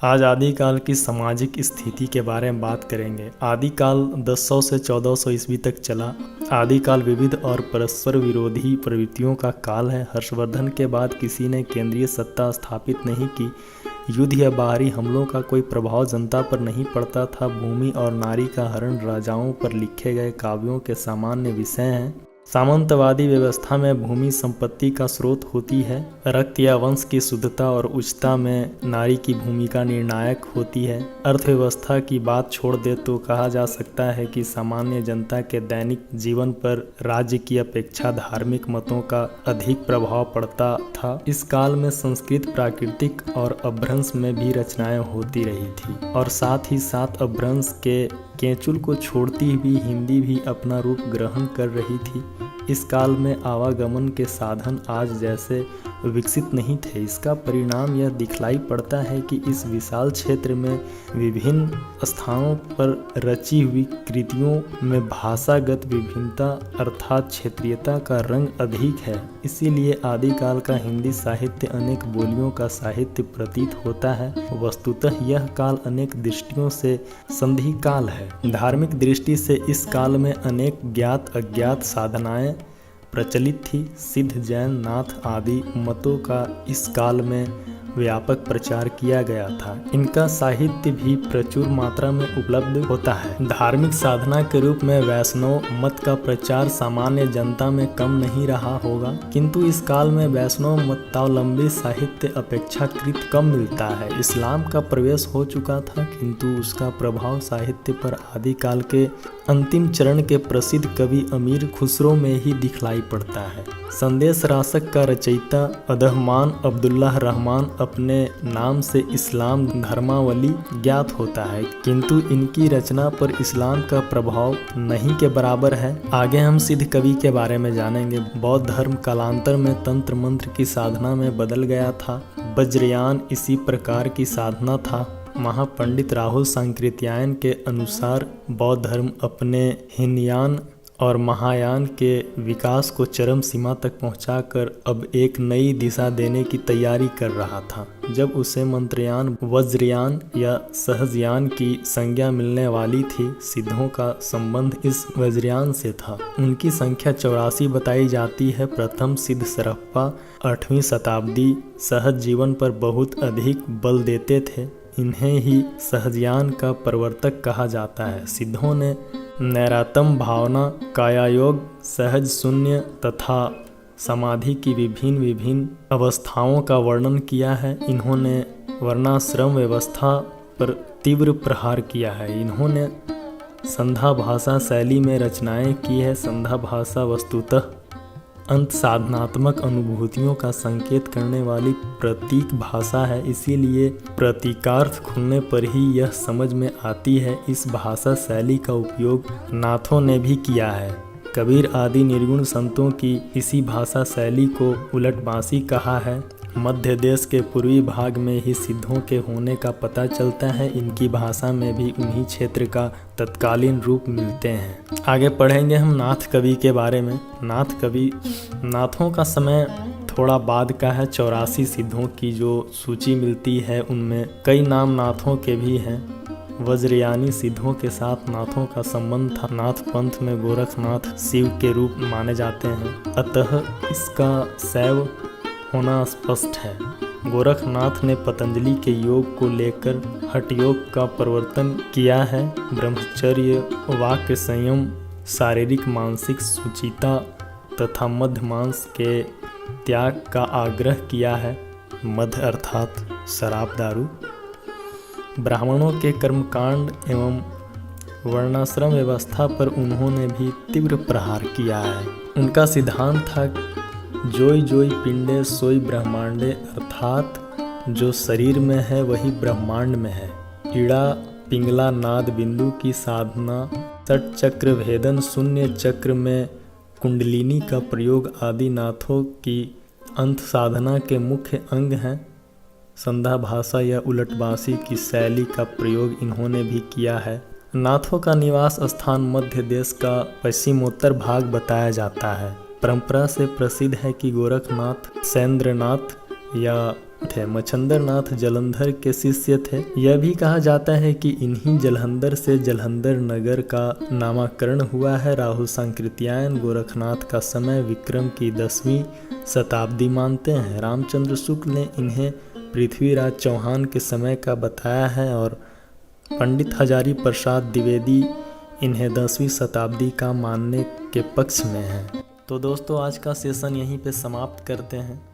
आज आदिकाल की सामाजिक स्थिति के बारे में बात करेंगे। आदिकाल 1000 से 1400 ईस्वी तक चला। आदिकाल विविध और परस्पर विरोधी प्रवृत्तियों का काल है। हर्षवर्धन के बाद किसी ने केंद्रीय सत्ता स्थापित नहीं की। युद्ध या बाहरी हमलों का कोई प्रभाव जनता पर नहीं पड़ता था। भूमि और नारी का हरण राजाओं पर लिखे गए काव्यों के सामान्य विषय हैं। सामंतवादी व्यवस्था में भूमि संपत्ति का स्रोत होती है। रक्त या वंश की शुद्धता और उच्चता में नारी की भूमिका निर्णायक होती है। अर्थव्यवस्था की बात छोड़ दे तो कहा जा सकता है कि सामान्य जनता के दैनिक जीवन पर राज्य की अपेक्षा धार्मिक मतों का अधिक प्रभाव पड़ता था। इस काल में संस्कृत प्राकृतिक और अपभ्रंश में भी रचनाएं होती रही थी और साथ ही साथ अपभ्रंश के केंचुल को छोड़ती हुई हिंदी भी अपना रूप ग्रहण कर रही थी। इस काल में आवागमन के साधन आज जैसे विकसित नहीं थे। इसका परिणाम यह दिखलाई पड़ता है कि इस विशाल क्षेत्र में विभिन्न स्थानों पर रची हुई कृतियों में भाषागत विभिन्नता अर्थात क्षेत्रीयता का रंग अधिक है। इसीलिए आदिकाल का हिंदी साहित्य अनेक बोलियों का साहित्य प्रतीत होता है। वस्तुतः यह काल अनेक दृष्टियों से संधि काल है। धार्मिक दृष्टि से इस काल में अनेक ज्ञात अज्ञात साधनाएं प्रचलित थी। सिद्ध, जैन, नाथ आदि मतों का इस काल में व्यापक प्रचार किया गया था। इनका साहित्य भी प्रचुर मात्रा में उपलब्ध होता है। धार्मिक साधना के रूप में वैष्णव मत का प्रचार सामान्य जनता में कम नहीं रहा होगा, किंतु इस काल में वैष्णव मतावलंबी साहित्य अपेक्षाकृत कम मिलता है। इस्लाम का प्रवेश हो चुका था, किंतु उसका प्रभाव साहित्य पर आदिकाल के अंतिम चरण के प्रसिद्ध कवि अमीर खुसरो में ही दिखलाई पड़ता है। संदेश रासक का रचयिता अदहमान अब्दुल्लाह रहमान अपने नाम से इस्लाम धर्मावली ज्ञात होता है, किंतु इनकी रचना पर इस्लाम का प्रभाव नहीं के बराबर है। आगे हम सिद्ध कवि के बारे में जानेंगे। बौद्ध धर्म कालांतर में तंत्र मंत्र की साधना में बदल गया था। वज्रयान इसी प्रकार की साधना था। महापंडित राहुल सांकृत्यायन के अनुसार बौद्ध धर्म अपने हीनयान और महायान के विकास को चरम सीमा तक पहुंचाकर अब एक नई दिशा देने की तैयारी कर रहा था। जब उसे मंत्रयान, वज्रयान या सहजयान की संज्ञा मिलने वाली थी। सिद्धों का संबंध इस वज्रयान से था। उनकी संख्या 84 बताई जाती है। प्रथम सिद्ध सरप्पा 8वीं शताब्दी सहज जीवन पर बहुत अधिक बल देते थे। इन्हें ही सहजयान का प्रवर्तक कहा जाता है। सिद्धों ने नैरातम भावना, कायायोग, सहज शून्य तथा समाधि की विभिन्न अवस्थाओं का वर्णन किया है। इन्होंने वर्णाश्रम व्यवस्था पर तीव्र प्रहार किया है। इन्होंने संध्या भाषा शैली में रचनाएं की है। संध्या भाषा वस्तुतः अंत साधनात्मक अनुभूतियों का संकेत करने वाली प्रतीक भाषा है। इसीलिए प्रतीकार्थ खुलने पर ही यह समझ में आती है। इस भाषा शैली का उपयोग नाथों ने भी किया है। कबीर आदि निर्गुण संतों की इसी भाषा शैली को उलटबांसी कहा है। मध्य देश के पूर्वी भाग में ही सिद्धों के होने का पता चलता है। इनकी भाषा में भी उन्हीं क्षेत्र का तत्कालीन रूप मिलते हैं। आगे पढ़ेंगे हम नाथ कवि के बारे में। नाथों का समय थोड़ा बाद का है। 84 सिद्धों की जो सूची मिलती है उनमें कई नाम नाथों के भी हैं। वज्रयानी सिद्धों के साथ नाथों का संबंध था। नाथ पंथ में गोरखनाथ शिव के रूप माने जाते हैं, अतः इसका शैव होना स्पष्ट है। गोरखनाथ ने पतंजलि के योग को लेकर हठ योग का प्रवर्तन किया है। ब्रह्मचर्य, वाक्य संयम, शारीरिक मानसिक सुचिता तथा मध्य मांस के त्याग का आग्रह किया है। मध्य अर्थात शराब दारू। ब्राह्मणों के कर्मकांड एवं वर्णाश्रम व्यवस्था पर उन्होंने भी तीव्र प्रहार किया है। उनका सिद्धांत था जोई जोई पिंडे सोई ब्रह्मांडे, अर्थात जो शरीर में है वही ब्रह्मांड में है। ईड़ा, पिंगला, नाद बिंदु की साधना, षट चक्र भेदन, शून्य चक्र में कुंडलिनी का प्रयोग आदि नाथों की अंत साधना के मुख्य अंग हैं। संध्या भाषा या उलटबांसी की शैली का प्रयोग इन्होंने भी किया है। नाथों का निवास स्थान मध्य देश का पश्चिमोत्तर भाग बताया जाता है। परंपरा से प्रसिद्ध है कि गोरखनाथ, सैंद्रनाथ या थे। मच्छंदर नाथ जालंधर के शिष्य थे। यह भी कहा जाता है कि इन्हीं जालंधर से जालंधर नगर का नामकरण हुआ है। राहुल सांकृत्यायन गोरखनाथ का समय विक्रम की 10वीं शताब्दी मानते हैं। रामचंद्र शुक्ल ने इन्हें पृथ्वीराज चौहान के समय का बताया है और पंडित हजारी प्रसाद द्विवेदी इन्हें 10वीं शताब्दी का मानने के पक्ष में हैं। तो दोस्तों आज का सेशन यहीं पे समाप्त करते हैं।